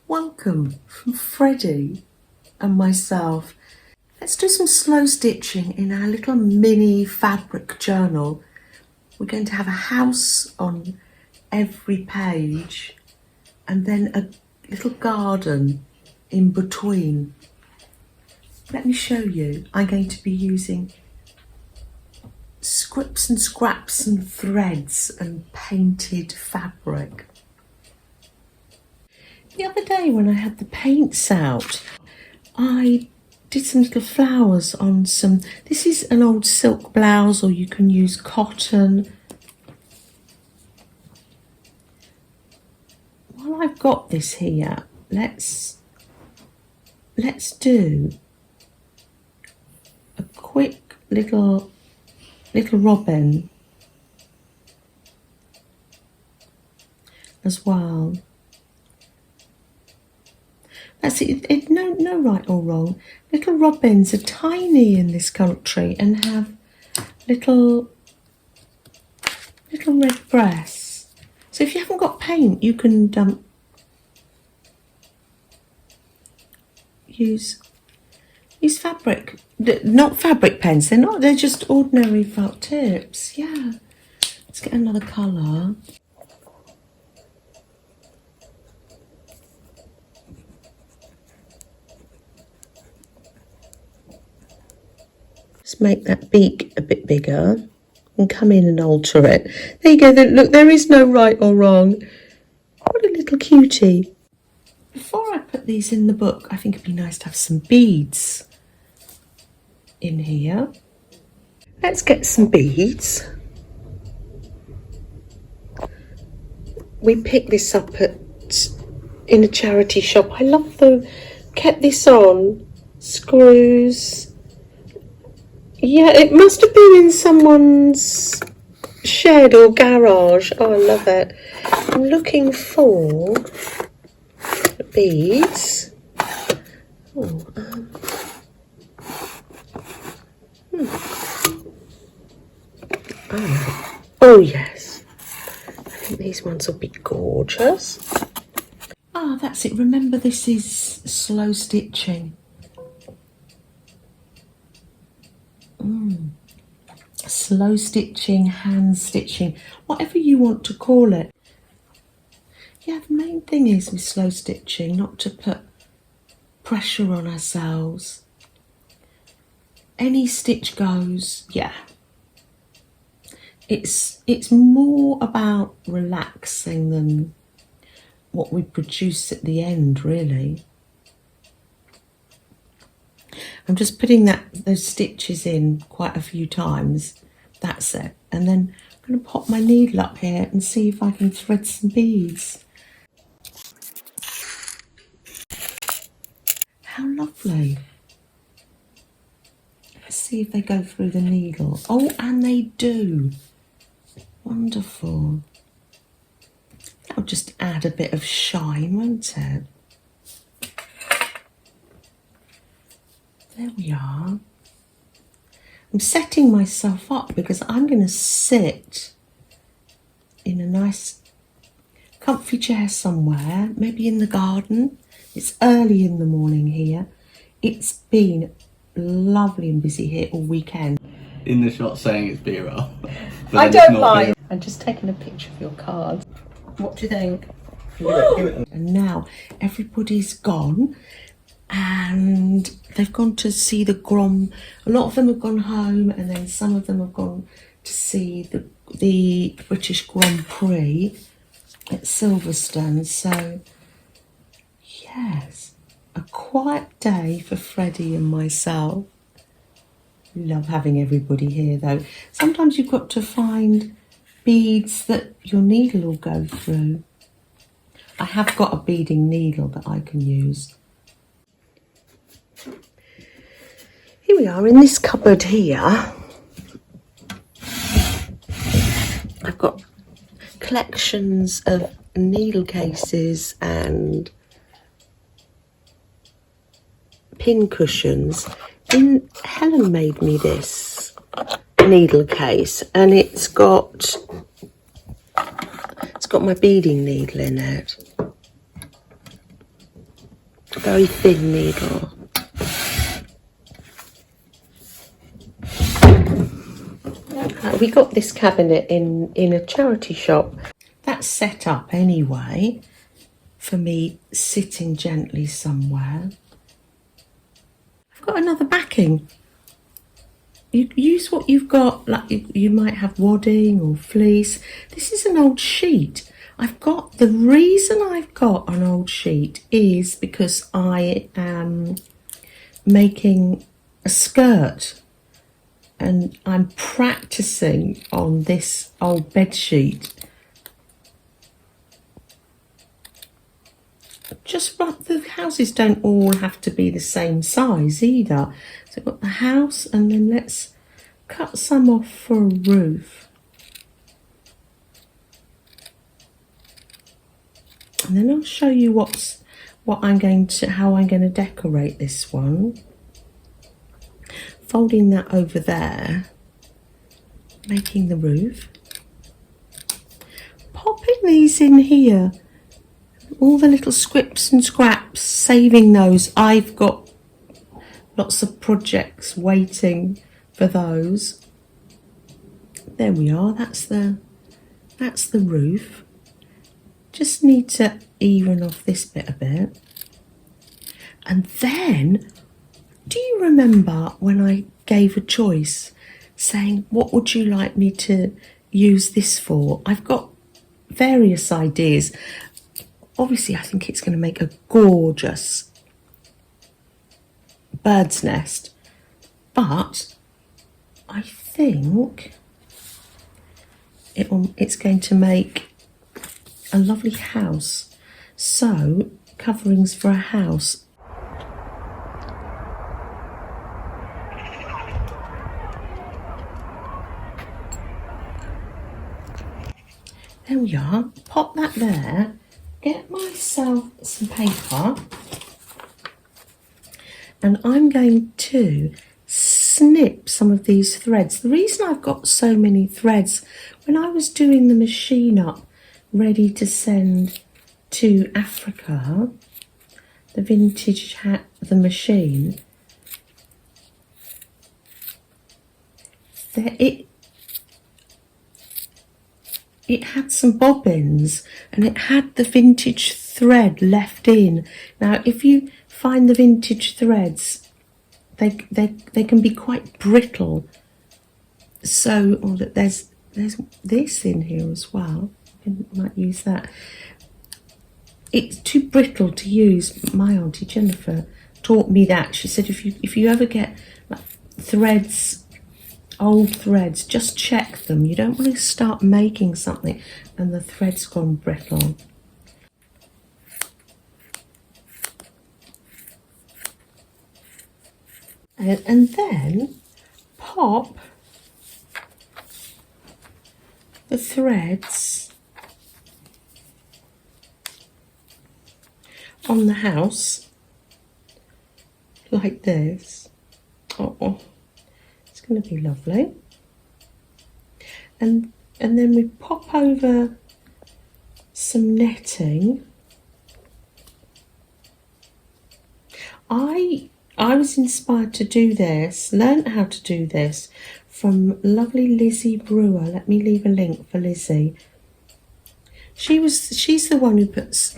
Welcome from Freddie and myself. Let's do some slow stitching in our little mini fabric journal. We're going to have a house on every page and then a little garden in between. Let me show you. I'm going to be using scrips and scraps and threads and painted fabric. The other day when I had the paints out, I did some little flowers on some, this is an old silk blouse, or you can use cotton. While I've got this here, let's do a quick little robin as well. That's it. No right or wrong. Little robins are tiny in this country and have little red breasts. So if you haven't got paint, you can use fabric. Not fabric pens. They're just ordinary felt tips. Yeah. Let's get another colour. Just make that beak a bit bigger and come in and alter it. There you go. Look, there is no right or wrong. What a little cutie. Before I put these in the book, I think it'd be nice to have some beads in here. Let's get some beads. We picked this up in a charity shop. I love them. Kept this on. Screws. Yeah, it must have been in someone's shed or garage. Oh, I love it. I'm looking for beads. Oh, oh, yes. I think these ones will be gorgeous. Ah, that's it. Remember, this is slow stitching. Slow stitching, hand stitching, whatever you want to call it. Yeah, the main thing is with slow stitching not to put pressure on ourselves. Any stitch goes, yeah. It's more about relaxing than what we produce at the end, really. I'm just putting those stitches in quite a few times. That's it. And then I'm going to pop my needle up here and see if I can thread some beads. How lovely. Let's see if they go through the needle. Oh, and they do. Wonderful. That'll just add a bit of shine, won't it? There we are. I'm setting myself up because I'm going to sit in a nice comfy chair somewhere, maybe in the garden. It's early in the morning here. It's been lovely and busy here all weekend. In the shot saying it's B-roll. I don't mind. I'm just taking a picture of your card. What do you think? And now everybody's gone. And they've gone to see the Grom. A lot of them have gone home, and then some of them have gone to see the British Grand Prix at Silverstone. So, yes, a quiet day for Freddie and myself. Love having everybody here, though. Sometimes you've got to find beads that your needle will go through. I have got a beading needle that I can use. Here we are in this cupboard here. I've got collections of needle cases and pin cushions. Helen made me this needle case, and it's got my beading needle in it. very thin needle. We got this cabinet in a charity shop. That's set up anyway for me sitting gently somewhere. I've got another backing. You use what you've got, like you might have wadding or fleece. This is an old sheet. The reason I've got an old sheet is because I am making a skirt and I'm practicing on this old bed sheet. But the houses don't all have to be the same size either. So I've got the house, and then let's cut some off for a roof. And then I'll show you how I'm going to decorate this one. Folding that over there, making the roof. Popping these in here. All the little scrips and scraps, saving those. I've got lots of projects waiting for those. There we are, that's the roof. Just need to even off this bit a bit. And then, do you remember when I gave a choice saying, what would you like me to use this for? I've got various ideas. Obviously, I think it's going to make a gorgeous bird's nest, but I think it's going to make a lovely house. So, coverings for a house. There we are. Pop that there. Get myself some paper, and I'm going to snip some of these threads. The reason I've got so many threads, when I was doing the machine up ready to send to Africa, the vintage hat, the machine, it had some bobbins and it had the vintage thread left in. Now, if you find the vintage threads, they can be quite brittle. So, there's this in here as well. I might use that. It's too brittle to use. My auntie Jennifer taught me that. She said if you ever get like threads, old threads, just check them. You don't want to start making something and the thread's gone brittle. And then pop the threads on the house like this. Oh, it's going to be lovely. And then we pop over some netting. I was inspired to do this, learned how to do this from lovely Lizzi Brewer. Let me leave a link for Lizzi. She's the one who puts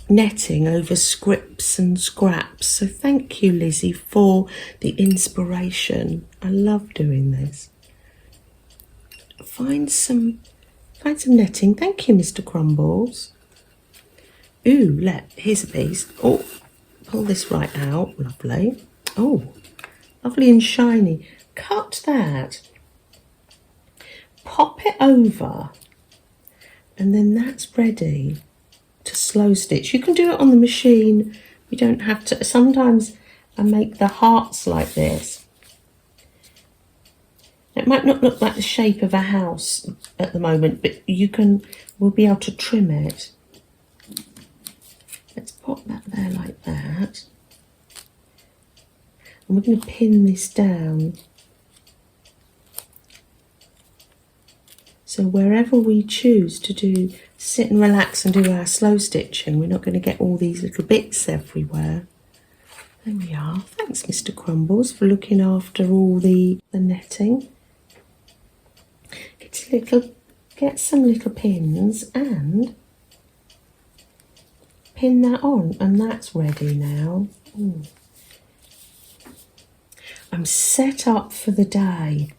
netting over scrips and scraps. So thank you, Lizzi, for the inspiration. I love doing this. Find some netting. Thank you, Mr. Crumbles. Ooh, here's a piece. Oh, pull this right out. Lovely. Oh, lovely and shiny. Cut that. Pop it over. And then that's ready to slow stitch. You can do it on the machine. You don't have to. Sometimes I make the hearts like this. It might not look like the shape of a house at the moment, but we'll be able to trim it. Let's pop that there like that. And we're going to pin this down. So So wherever we choose to sit and relax and do our slow stitching, we're not going to get all these little bits everywhere. There we are. Thanks, Mr. Crumbles, for looking after all the netting. Get some little pins and pin that on, and that's ready now. Ooh. I'm set up for the day.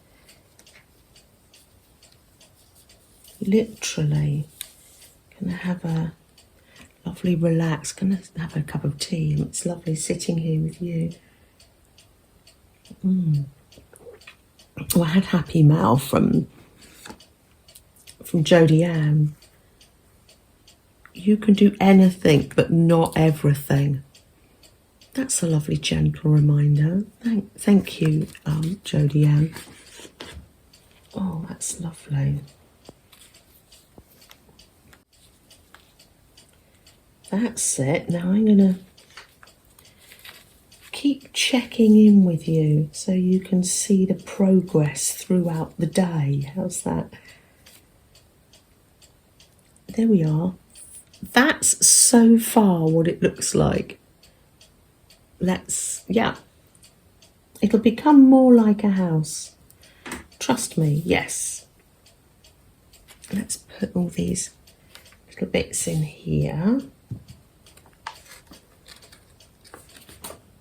Literally. Gonna have a lovely relax. Gonna have a cup of tea. It's lovely sitting here with you. Well, I had Happy Mail from Jodie Ann. You can do anything, but not everything. That's a lovely, gentle reminder. Thank you, Jodie Ann. Oh, that's lovely. That's it. Now I'm going to keep checking in with you so you can see the progress throughout the day. How's that? There we are. That's so far what it looks like. Yeah. It'll become more like a house. Trust me, yes. Let's put all these little bits in here.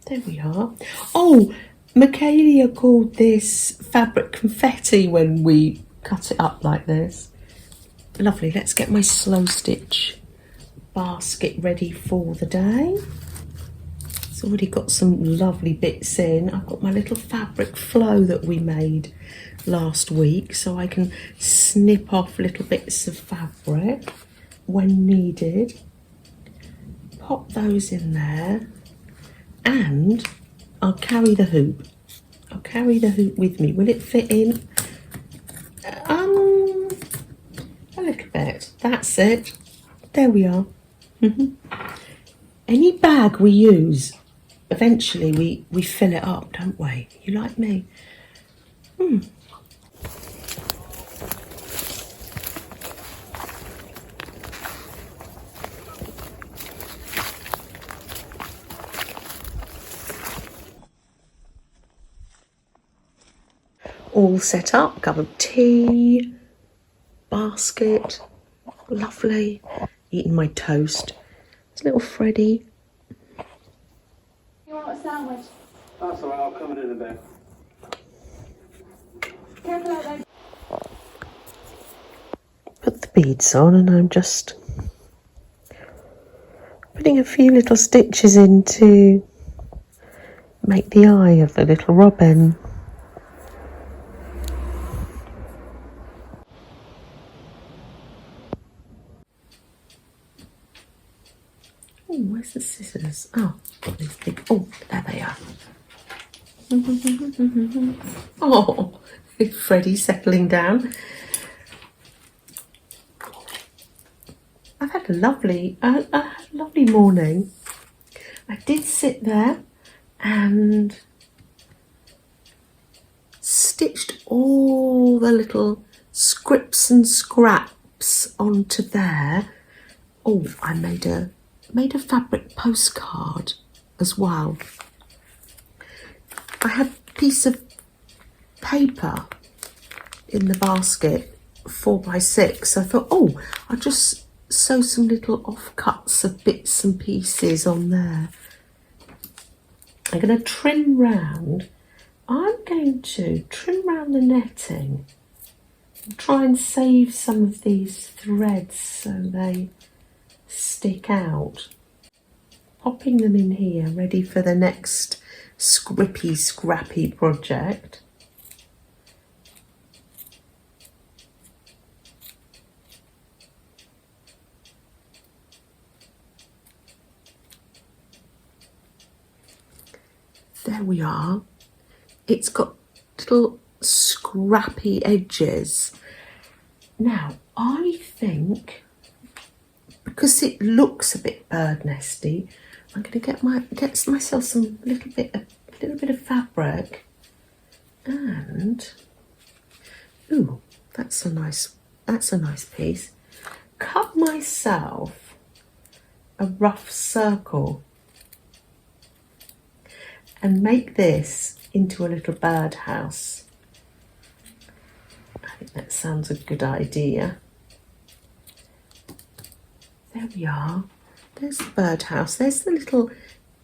There we are. Oh, Michaelia called this fabric confetti when we cut it up like this. Lovely. Let's get my slow stitch basket ready for the day. It's already got some lovely bits in. I've got my little fabric flow that we made last week, so I can snip off little bits of fabric when needed. Pop those in there, and I'll carry the hoop. I'll carry the hoop with me. Will it fit in? A little bit. That's it. There we are. Any bag we use, eventually we fill it up, don't we? You like me? All set up, cup of tea, basket, lovely. Eating my toast. It's little Freddie. You want a sandwich? That's alright, I'll come in a bit. Careful out there. Put the beads on, and I'm just putting a few little stitches in to make the eye of the little robin. Oh, where's the scissors? Oh, got these big. Oh, there they are. Oh, Freddie settling down. I've had a lovely morning. I did sit there and stitched all the little scrips and scraps onto there. Oh, I made a fabric postcard as well. I had a piece of paper in the basket, 4x6. I thought, oh, I'll just sew some little offcuts of bits and pieces on there. I'm going to trim round. I'm going to trim round the netting and try and save some of these threads so they stick out. Popping them in here, ready for the next scrappy project. There we are. It's got little scrappy edges. Now, I think, because it looks a bit bird nesty, I'm going to get myself a little bit of fabric, and ooh, that's a nice that's a nice piece. Cut myself a rough circle and make this into a little birdhouse. I think that sounds a good idea. There we are. There's the birdhouse. There's the little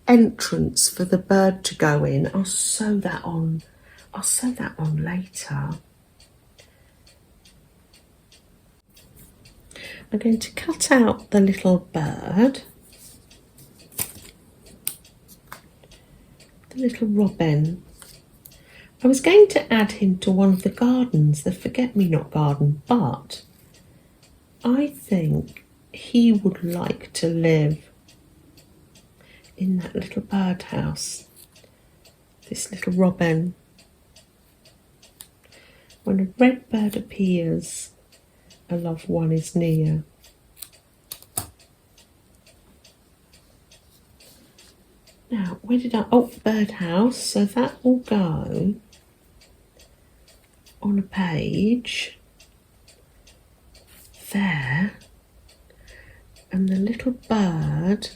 entrance for the bird to go in. I'll sew that on. I'll sew that on later. I'm going to cut out the little bird. The little robin. I was going to add him to one of the gardens, the forget-me-not garden, but I think he would like to live in that little birdhouse. This little robin. When a red bird appears, a loved one is near. Now, where did I... Oh, birdhouse. So that will go on a page there. And the little bird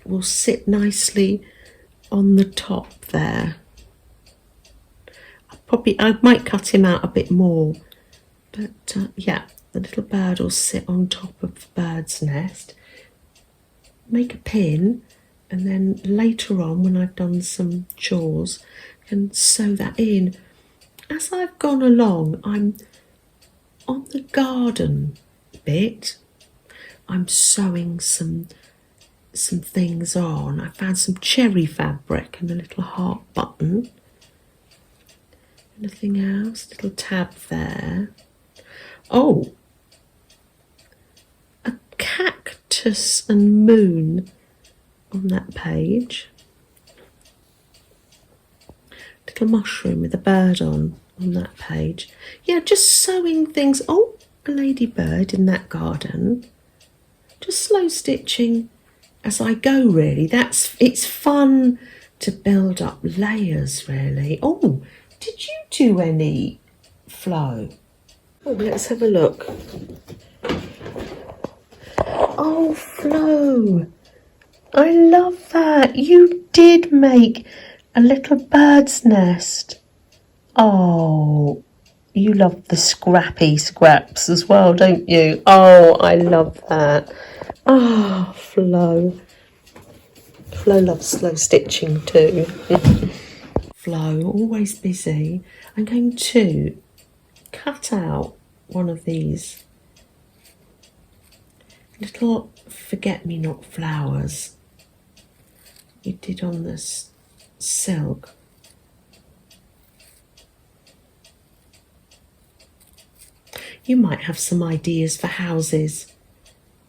will sit nicely on the top there. I might cut him out a bit more, but yeah, the little bird will sit on top of the bird's nest. Make a pin, and then later on, when I've done some chores, I can sew that in. As I've gone along, I'm on the garden bit. I'm sewing some things on. I found some cherry fabric and a little heart button. Anything else? Little tab there. Oh, a cactus and moon on that page. Little mushroom with a bird on that page. Yeah, just sewing things. Oh, a ladybird in that garden. Just slow stitching as I go, really. It's fun to build up layers, really. Oh, did you do any flow? Oh, let's have a look. Oh, flow. I love that. You did make a little bird's nest. Oh, you love the scrappy scraps as well, don't you? Oh, I love that. Oh, Flo. Flo loves slow stitching too. Flo, always busy. I'm going to cut out one of these little forget-me-not flowers you did on this silk. You might have some ideas for houses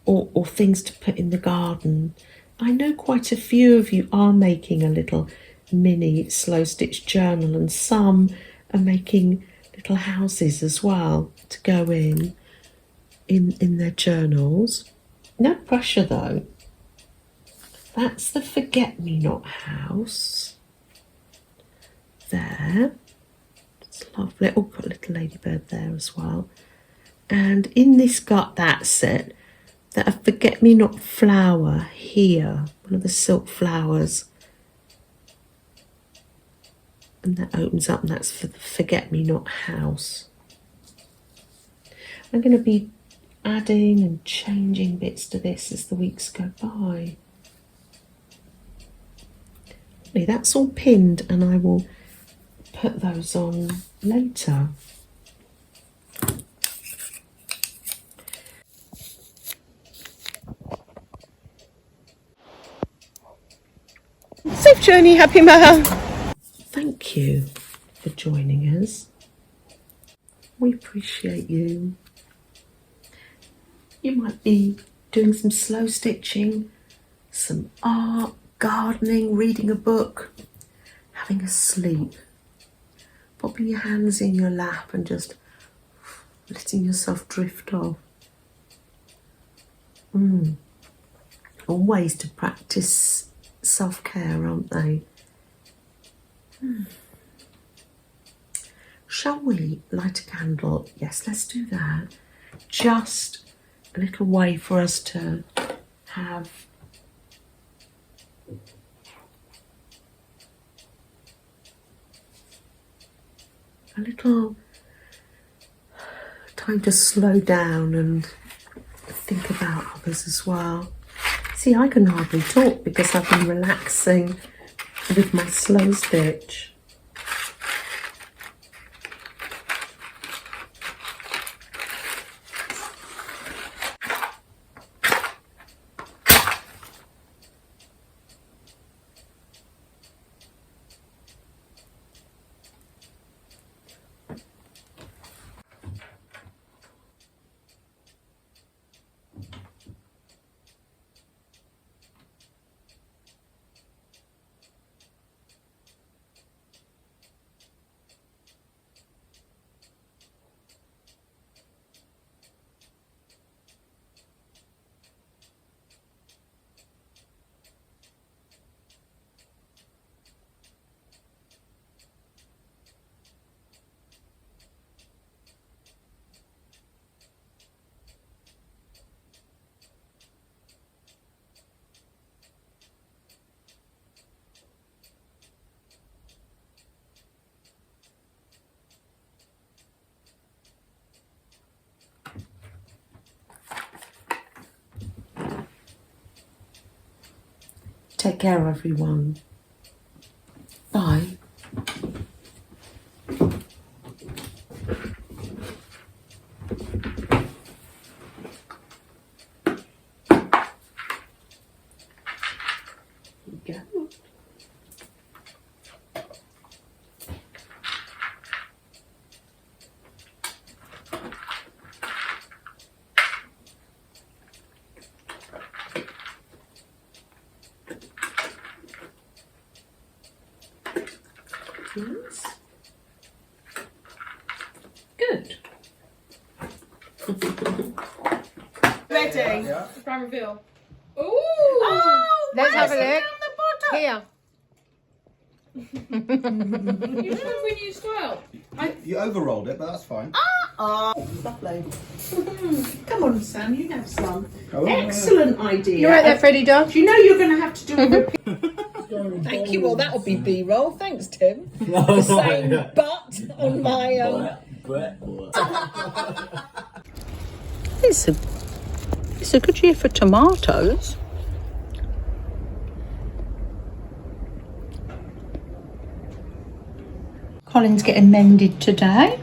or things to put in the garden. I know quite a few of you are making a little mini slow stitch journal, and some are making little houses as well to go in their journals. No pressure though. That's the forget-me-not house there. It's lovely. Oh, put a little ladybird there as well. And in this gut, that's it. That a forget-me-not flower here, one of the silk flowers. And that opens up, and that's for the forget-me-not house. I'm going to be adding and changing bits to this as the weeks go by. That's all pinned, and I will put those on later. Safe journey, happy Maha. Thank you for joining us. We appreciate you. You might be doing some slow stitching, some art, gardening, reading a book, having a sleep, popping your hands in your lap and just letting yourself drift off. All ways to practice self-care, aren't they? Shall we light a candle? Yes, let's do that. Just a little way for us to have a little time to slow down and think about others as well. See, I can hardly talk because I've been relaxing with my slow stitch. Take care, everyone. Bye. Go. Yes. Good. Ready? Yeah. Grand reveal. Ooh! Oh, Let's have a look. Here. You should have a new style. You overrolled it, but that's fine. Lovely. Come on, Sam, you have some. Oh, Excellent idea. You right there, Freddie dog? Do you know you're going to have to do a repeat? Thank you. Well, that'll be B-roll. Thanks, Tim. The same butt on my. It's a good year for tomatoes. Colin's getting mended today.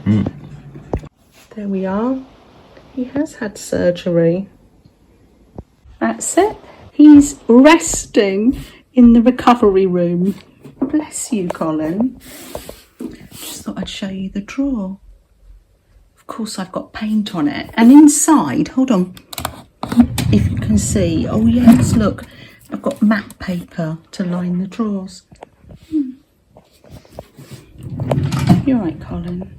There we are. He has had surgery. That's it. He's resting in the recovery room. Bless you, Colin. Just thought I'd show you the drawer. Of course, I've got paint on it. And inside, hold on, if you can see. Oh, yes, look. I've got matte paper to line the drawers. You're right, Colin.